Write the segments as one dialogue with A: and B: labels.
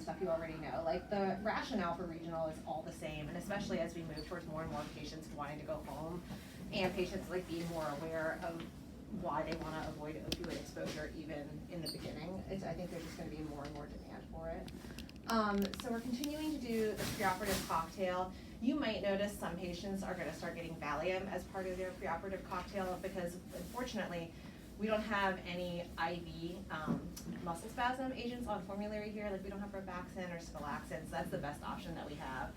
A: stuff you already know. Like the rationale for regional is all the same, and especially as we move towards more and more patients wanting to go home, and patients like being more aware of why they want to avoid opioid exposure even in the beginning. I think there's just going to be more and more demand for it. So we're continuing to do the preoperative cocktail. You might notice some patients are going to start getting Valium as part of their preoperative cocktail because unfortunately we don't have any IV muscle spasm agents on formulary here. Like we don't have Ribaxin or Scalaxin, so that's the best option that we have.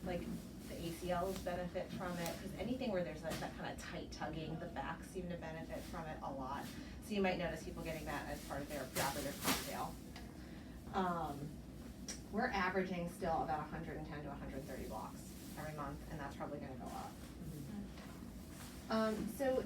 A: Like the ACLs benefit from it because anything where there's that kind of tight tugging, the backs seem to benefit from it a lot. So you might notice people getting that as part of their preoperative cocktail. We're averaging still about 110 to 130 blocks every month, and that's probably going to go up. So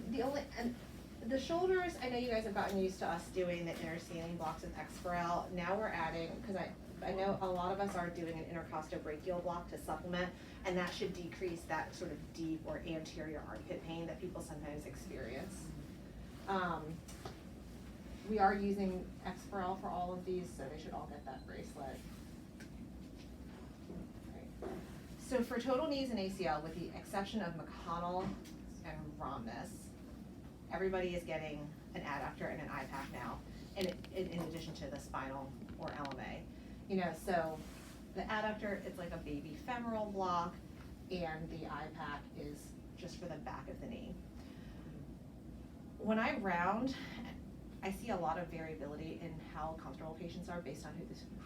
A: the shoulders, I know you guys have gotten used to us doing the intersaline blocks with Exparel. Now we're adding, because I know a lot of us are doing an intercostobrachial block to supplement, and that should decrease that sort of deep or anterior armpit pain that people sometimes experience. We are using Exparel for all of these, so they should all get that bracelet. Right. So for total knees and ACL, with the exception of McConnell and Rhamnus, everybody is getting an adductor and an IPAC now, in addition to the spinal or LMA. You know, so the adductor, it's like a baby femoral block, and the IPAC is just for the back of the knee. When I round, I see a lot of variability in how comfortable patients are based on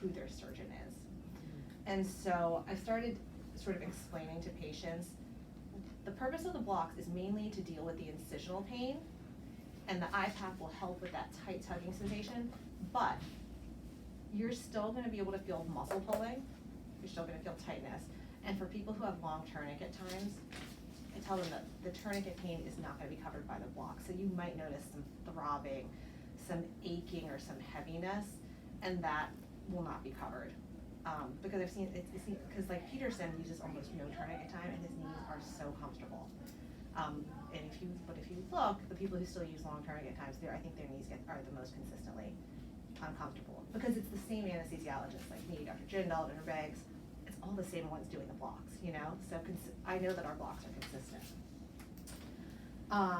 A: who their surgeon is. And so I started sort of explaining to patients, the purpose of the blocks is mainly to deal with the incisional pain, and the IPAC will help with that tight tugging sensation, but you're still gonna be able to feel muscle pulling, you're still gonna feel tightness. And for people who have long tourniquet times, I tell them that the tourniquet pain is not gonna be covered by the block. So you might notice some throbbing, some aching or some heaviness, and that will not be covered. Because I've seen, because like Peterson uses almost no tourniquet time and his knees are so comfortable. And if you look, the people who still use long tourniquet times, I think their knees are the most consistently uncomfortable. Because it's the same anesthesiologist, like me, Dr. Jindal, Dr. Beggs, it's all the same ones doing the blocks, you know? So I know that our blocks are consistent.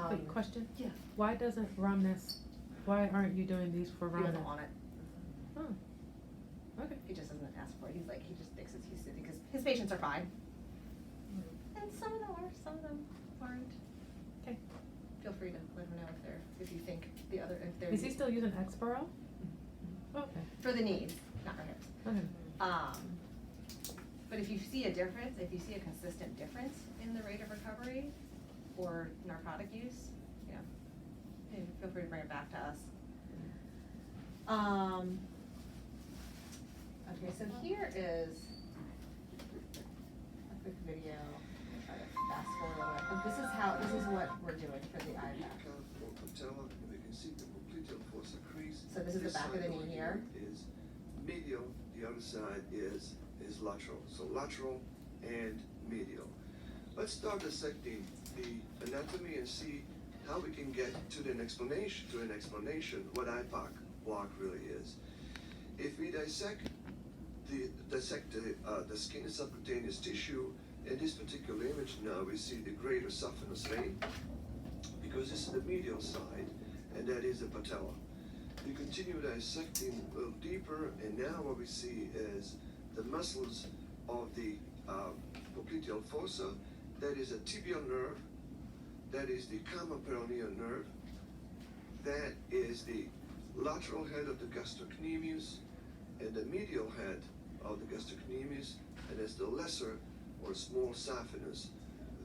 B: Quick question?
A: Yeah.
B: Why aren't you doing these for
A: He
B: Rhamnus?
A: doesn't want it.
B: Oh, okay.
A: He just doesn't ask for it. He just thinks he's because his patients are fine. And some of them are, some of them aren't.
B: Okay.
A: Feel free to let him know if you think if they're.
B: Is he still using Exparel? Okay.
A: For the knees, not for hips.
B: Okay.
A: But if you see a difference, if you see a consistent difference in the rate of recovery or narcotic use, you know, hey, feel free to bring it back to us. Okay, so here is a quick video. I'll try to fast forward a little bit. But this is what we're doing for the IPAC. So this is the back of the knee here.
C: Is medial, the other side is lateral. So lateral and medial. Let's start dissecting the anatomy and see how we can get to an explanation what IPAC block really is. If we dissect the skin and subcutaneous tissue, in this particular image now we see the greater saphenous vein, because this is the medial side, and that is the patella. We continue dissecting a little deeper, and now what we see is the muscles of the popliteal fossa. That is a tibial nerve, that is the common peroneal nerve, that is the lateral head of the gastrocnemius, and the medial head of the gastrocnemius, and it's the lesser or small saphenous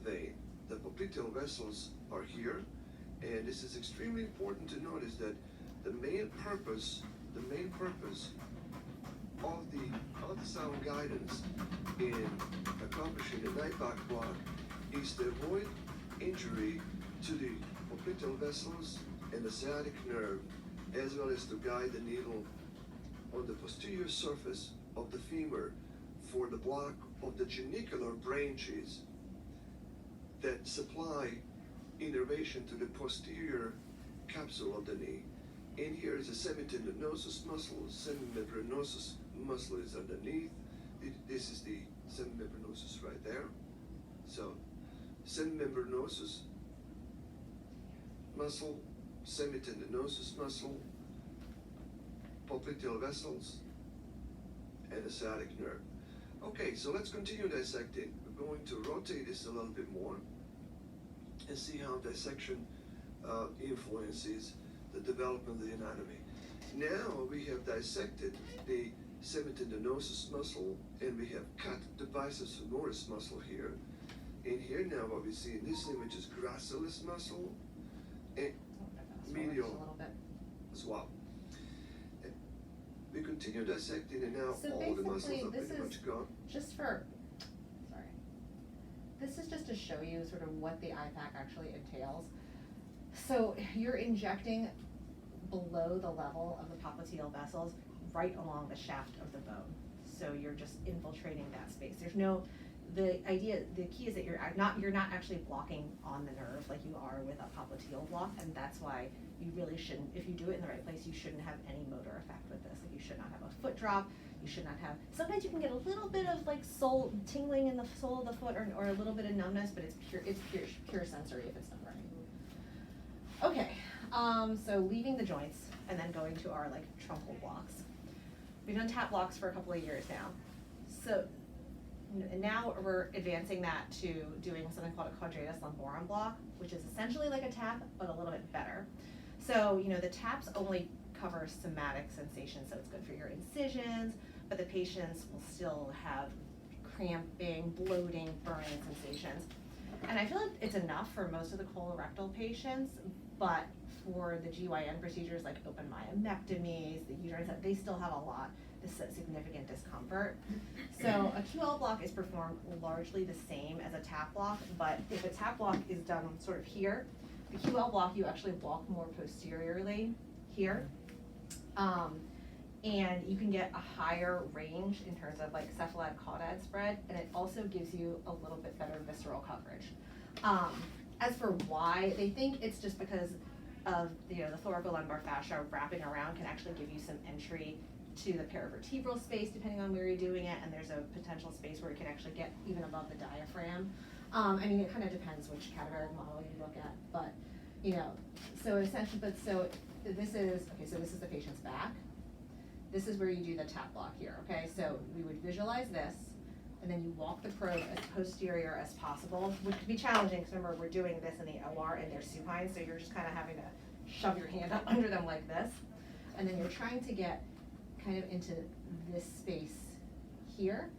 C: vein. The popliteal vessels are here, and this is extremely important to notice that the main purpose of the ultrasound guidance in accomplishing the IPAC block is to avoid injury to the popliteal vessels and the sciatic nerve, as well as to guide the needle on the posterior surface of the femur for the block of the genicular branches that supply innervation to the posterior capsule of the knee. In here is a semitendinosus muscle, semimembranosus muscle is underneath. This is the semimembranosus right there. So, semimembranosus muscle, semitendinosus muscle, popliteal vessels, and the sciatic nerve. Okay, so let's continue dissecting. We're going to rotate this a little bit more and see how dissection influences the development of the anatomy. Now we have dissected the semitendinosus muscle and we have cut the biceps femoris muscle here. In here now what we see in this image is gracilis muscle and medial
A: A little bit.
C: as well. And we continue dissecting and now
A: So
C: all the muscles
A: basically,
C: are
A: this
C: pretty
A: is
C: much gone.
A: just for, sorry. This is just to show you sort of what the IPAC actually entails. So you're injecting below the level of the popliteal vessels, right along the shaft of the bone. So you're just infiltrating that space. There's no, the key is that you're not actually blocking on the nerve like you are with a popliteal block, and that's why you really shouldn't, if you do it in the right place, you shouldn't have any motor effect with this. Like you should not have a foot drop, you should not have, sometimes you can get a little bit of like tingling in the sole of the foot or a little bit of numbness, but it's pure sensory if it's done right. Okay, so leaving the joints and then going to our like truncal blocks. We've done tap blocks for a couple of years now. So now we're advancing that to doing something called a quadratus lumborum block, which is essentially like a tap, but a little bit better. So, the taps only cover somatic sensations, so it's good for your incisions, but the patients will still have cramping, bloating, burning sensations. And I feel like it's enough for most of the colorectal patients, but for the GYN procedures like open myomectomies, the uterine, they still have a lot, this significant discomfort. So a QL block is performed largely the same as a tap block, but if a tap block is done sort of here, the QL block you actually block more posteriorly here. And you can get a higher range in terms of like cephalad-caudad spread, and it also gives you a little bit better visceral coverage. As for why, they think it's just because of the thoracolumbar fascia wrapping around can actually give you some entry to the paravertebral space depending on where you're doing it, and there's a potential space where it can actually get even above the diaphragm. It kind of depends which cadaveric model you look at, but so essentially, so this is the patient's back. This is where you do the tap block here, okay? So we would visualize this, and then you walk the probe as posterior as possible, which can be challenging because remember, we're doing this in the OR and they're supine, so you're just kind of having to shove your hand up under them like this. And then you're trying to get kind of into this space here.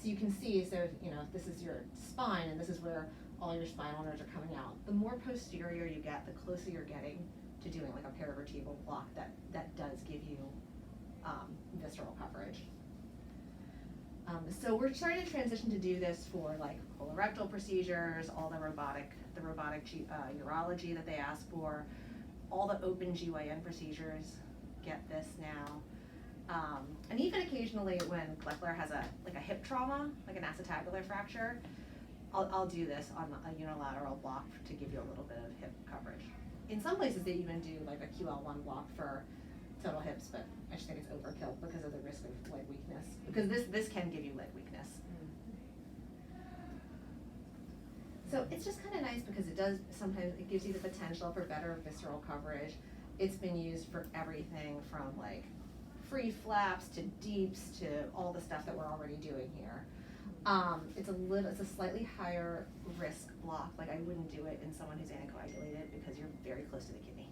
A: So you can see, so if this is your spine and this is where all your spinal nerves are coming out, the more posterior you get, the closer you're getting to doing like a paravertebral block that does give you visceral coverage. So we're starting to transition to do this for like colorectal procedures, all the robotic urology that they ask for, all the open GYN procedures get this now. And even occasionally when Gleckler has a hip trauma, like an acetabular fracture, I'll do this on a unilateral block to give you a little bit of hip coverage. In some places they even do like a QL1 block for total hips, but I just think it's overkill because of the risk of leg weakness. Because this can give you leg weakness. So it's just kind of nice because it gives you the potential for better visceral coverage. It's been used for everything from like free flaps to deeps to all the stuff that we're already doing here. It's a slightly higher risk block. Like I wouldn't do it in someone who's anticoagulated because you're very close to the kidney.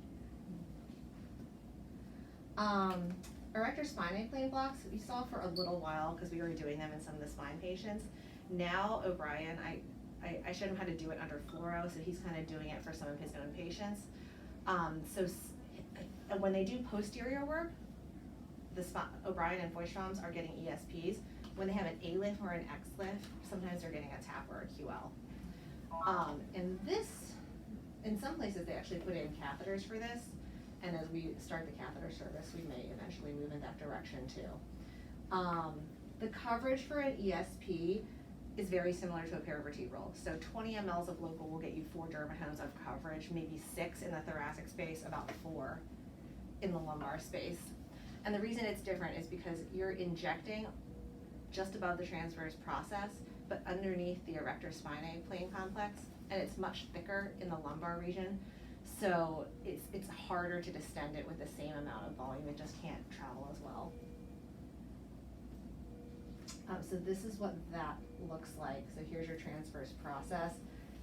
A: Erector spinae plane blocks we saw for a little while because we were doing them in some of the spine patients. Now O'Brien, I showed him how to do it under fluoro, so he's kind of doing it for some of his own patients. When they do posterior work, O'Brien and Foystroms are getting ESPs. When they have an A-lift or an X-lift, sometimes they're getting a TAP or a QL. In some places they actually put in catheters for this, and as we start the catheter service, we may eventually move in that direction too. The coverage for an ESP is very similar to a paravertebral. So 20 mLs of local will get you 4 dermatomes of coverage, maybe 6 in the thoracic space, about 4 in the lumbar space. And the reason it's different is because you're injecting just above the transverse process, but underneath the erector spinae plane complex, and it's much thicker in the lumbar region. So it's harder to distend it with the same amount of volume. It just can't travel as well. So this is what that looks like. So here's your transverse process.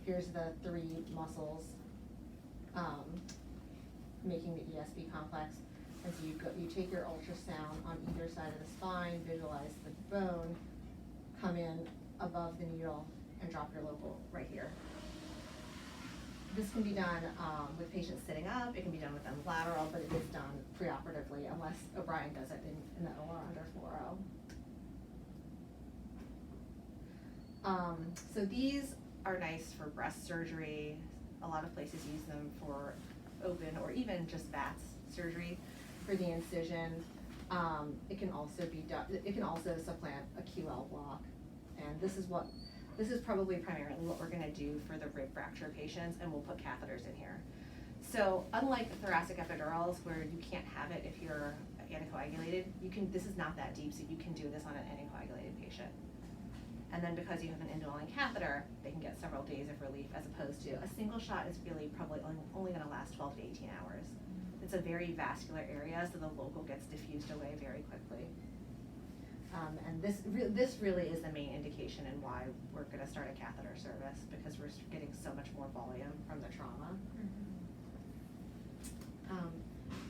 A: Here's the 3 muscles making the ESP complex. And so you take your ultrasound on either side of the spine, visualize the bone, come in above the needle, and drop your local right here. This can be done with patients sitting up. It can be done with them lateral, but it is done preoperatively unless O'Brien does it in the OR under 4.0. So these are nice for breast surgery. A lot of places use them for open or even just VATS surgery for the incision. It can also be done. It can also supplant a QL block, and this is probably primarily what we're going to do for the rib fracture patients, and we'll put catheters in here. So unlike the thoracic epidurals where you can't have it if you're anticoagulated, this is not that deep, so you can do this on an anticoagulated patient. And then because you have an indwelling catheter, they can get several days of relief, as opposed to a single shot is really probably only going to last 12 to 18 hours. It's a very vascular area, so the local gets diffused away very quickly. And this really is the main indication in why we're going to start a catheter service, because we're getting so much more volume from the trauma.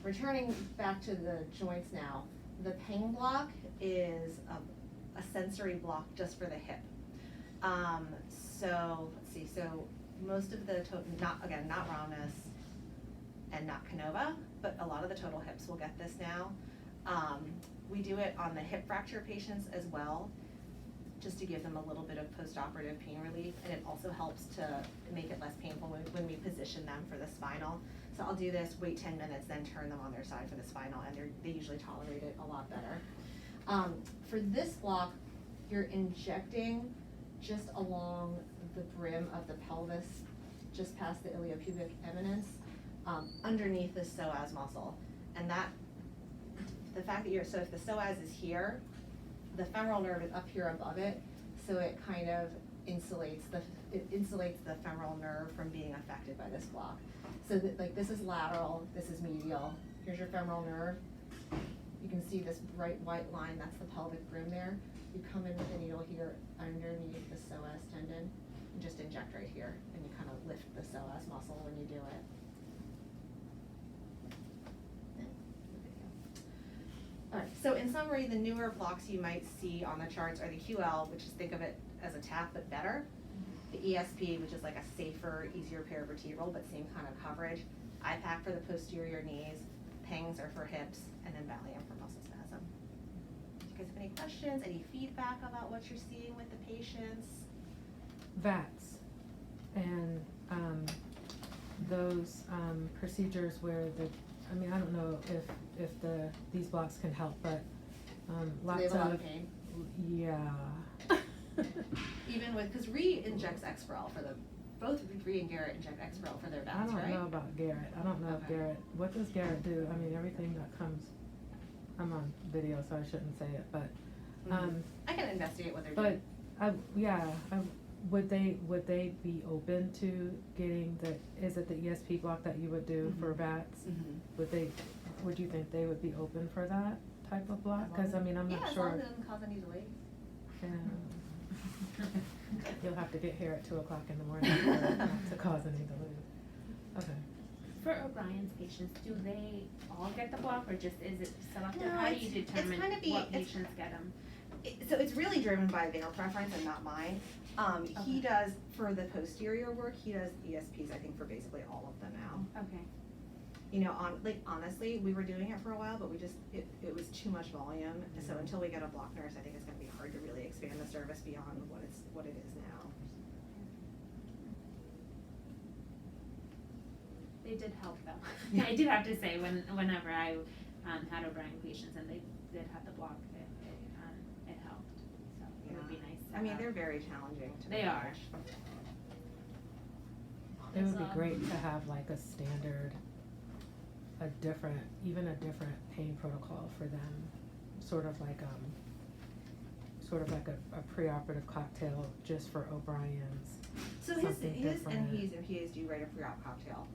A: Returning back to the joints now, the pain block is a sensory block just for the hip. So let's see. So most of the not Rhombus and not Canova, but a lot of the total hips will get this now. We do it on the hip fracture patients as well, just to give them a little bit of post-operative pain relief, and it also helps to make it less painful when we position them for the spinal. So I'll do this, wait 10 minutes, then turn them on their side for the spinal, and they usually tolerate it a lot better. For this block, you're injecting just along the brim of the pelvis, just past the iliopubic eminence, underneath the psoas muscle. And the fact that so if the psoas is here, the femoral nerve is up here above it, so it kind of insulates the femoral nerve from being affected by this block. So like this is lateral, this is medial. Here's your femoral nerve. You can see this bright white line, that's the pelvic brim there. You come in with the needle here underneath the psoas tendon and just inject right here, and you kind of lift the psoas muscle when you do it. All right, so in summary, the newer blocks you might see on the charts are the QL, which is, think of it as a TAP but better. The ESP, which is like a safer, easier paravertebral but same kind of coverage. IPAC for the posterior knees. PENGs are for hips, and then Valium for muscle spasm. Do you guys have any questions, any feedback about what you're seeing with the patients?
B: VATS and those procedures where I don't know if these blocks can help, but lots
A: they have a lot of pain.
B: Yeah.
A: Even because Ree injects Exparel for both Ree and Garrett inject Exparel for their
B: I
A: VATS,
B: don't
A: right?
B: know about Garrett. I don't know if
A: Okay.
B: Garrett. What does Garrett do? I mean, everything that comes. I'm on video, so I shouldn't say it, but.
A: I can investigate what they're doing.
B: But would they be open to getting is it the ESP block that you would do for VATS? Would you think they would be open for that type of block? Because I'm not
A: as
B: sure.
A: long as it doesn't cause any delays.
B: Yeah. You'll have to get here at 2:00 in the morning to cause any delays. Okay.
D: For O'Brien's patients, do they all get the block, or just is it selective?
A: No,
D: How do you
A: it's
D: determine
A: kind of
D: what patients get them?
A: So it's really driven by their preference and not mine. He does, for the posterior work, he does ESPs, I think, for basically all of them now.
D: Okay.
A: You know, honestly, we were doing it for a while, but it was too much volume. So until we get a block nurse, I think it's gonna be hard to really expand the service beyond what it is now.
D: They did help though. I do have to say, whenever I had O'Brien patients and they did have the block, it helped. So it would be nice.
A: I mean, they're very challenging to
D: They are.
A: manage.
B: It would be great to have like a standard a different pain protocol for them, sort of like a preoperative cocktail just for O'Brien's.
A: So
B: Something
A: his
B: different.
A: NPs and PAs do write a pre-op cocktail.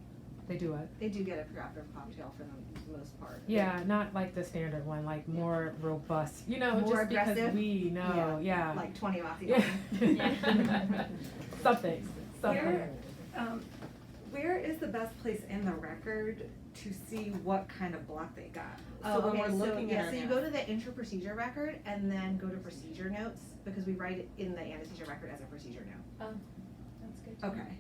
B: They do what?
A: They do get a preoperative cocktail for the most part.
B: Yeah, not like the standard one, like more robust, you know,
A: More
B: just because
A: aggressive?
B: we know, yeah.
A: Like 20
B: Yeah.
A: oxycontin.
B: Something.
E: Where is the best place in the record to see what kind of block they got?
A: Oh,
E: So when
A: okay,
E: we're looking at our
A: so you
E: notes-
A: go to the intra-procedure record and then go to procedure notes, because we write it in the anesthesia record as a procedure note.
D: Oh, that's good to know.
A: Okay,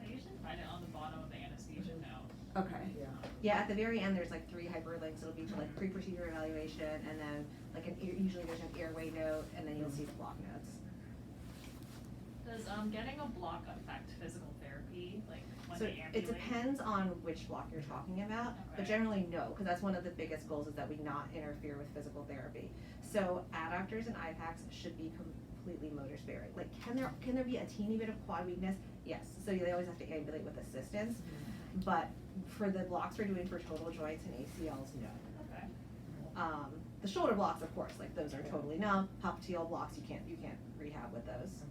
F: I usually find it on the bottom of the anesthesia note.
A: okay.
E: Yeah.
A: Yeah, at the very end, there's like 3 hyperlinks, it'll be to like pre-procedure evaluation, and then like usually there's an airway note, and then you'll see the block notes.
F: Does getting a block affect physical therapy, like when
A: So
F: they
A: it
F: ambulate?
A: depends on which block you're talking about, but
F: Okay.
A: generally no, because that's one of the biggest goals is that we not interfere with physical therapy. So adductors and IPACs should be completely motor sparing. Like, can there be a teeny bit of quad weakness? Yes, so they always have to ambulate with assistance, but for the blocks we're doing for total joints and ACLs, no.
F: Okay.
A: The shoulder blocks, of course, like those are totally no. Popliteal blocks, you can't rehab with those.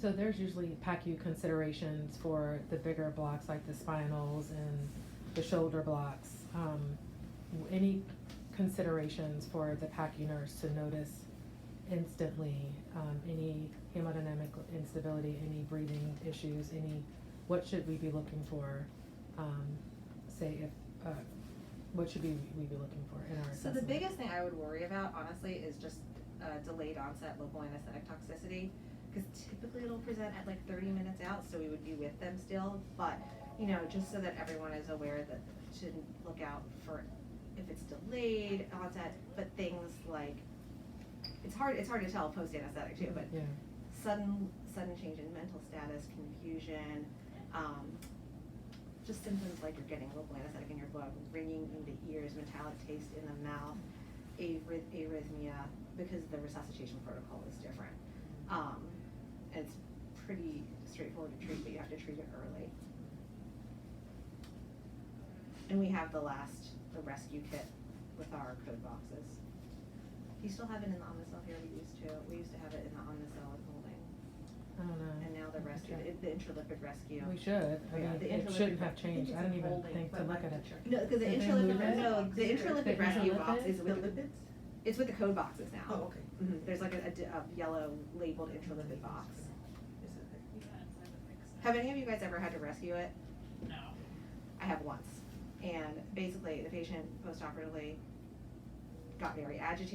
B: So there's usually PACU considerations for the bigger blocks like the spinals and the shoulder blocks. Any considerations for the PACU nurse to notice instantly, any hemodynamic instability, any breathing issues, what should we be looking for? What should we be looking for in our
A: So
B: assessment?
A: the biggest thing I would worry about, honestly, is just delayed onset local anesthetic toxicity, because typically it'll present at like 30 minutes out, so we would be with them still. But just so that everyone is aware that to look out for if it's delayed onset, but things like it's hard to tell post anesthetic too, but
B: Yeah.
A: sudden change in mental status, confusion, just symptoms like you're getting local anesthetic in your blood, ringing in the ears, metallic taste in the mouth, arrhythmia, because the resuscitation protocol is different. It's pretty straightforward to treat, but you have to treat it early. And we have the rescue kit with our code boxes. Do you still have it in the Omnicell here? We used to have it in the Omnicell and holding.
B: I don't know.
A: And now the rescue, the intralipid rescue.
B: We should, I
A: Yeah,
B: mean,
A: the
B: it
A: intralipid
B: shouldn't have
A: I
B: changed, I didn't even think to look at it.
A: No, because the
B: Did they
A: intralipid,
B: move it?
A: the intralipid
B: The
A: rescue box
B: intralipid?
A: is with, it's with the code boxes now.
E: Oh, okay.
A: There's like a yellow labeled intralipid box.
F: Yeah, it's never fixed.
A: Have any of you guys ever had to rescue it?
F: No.
A: I have once. And basically, the patient postoperatively got very agitated.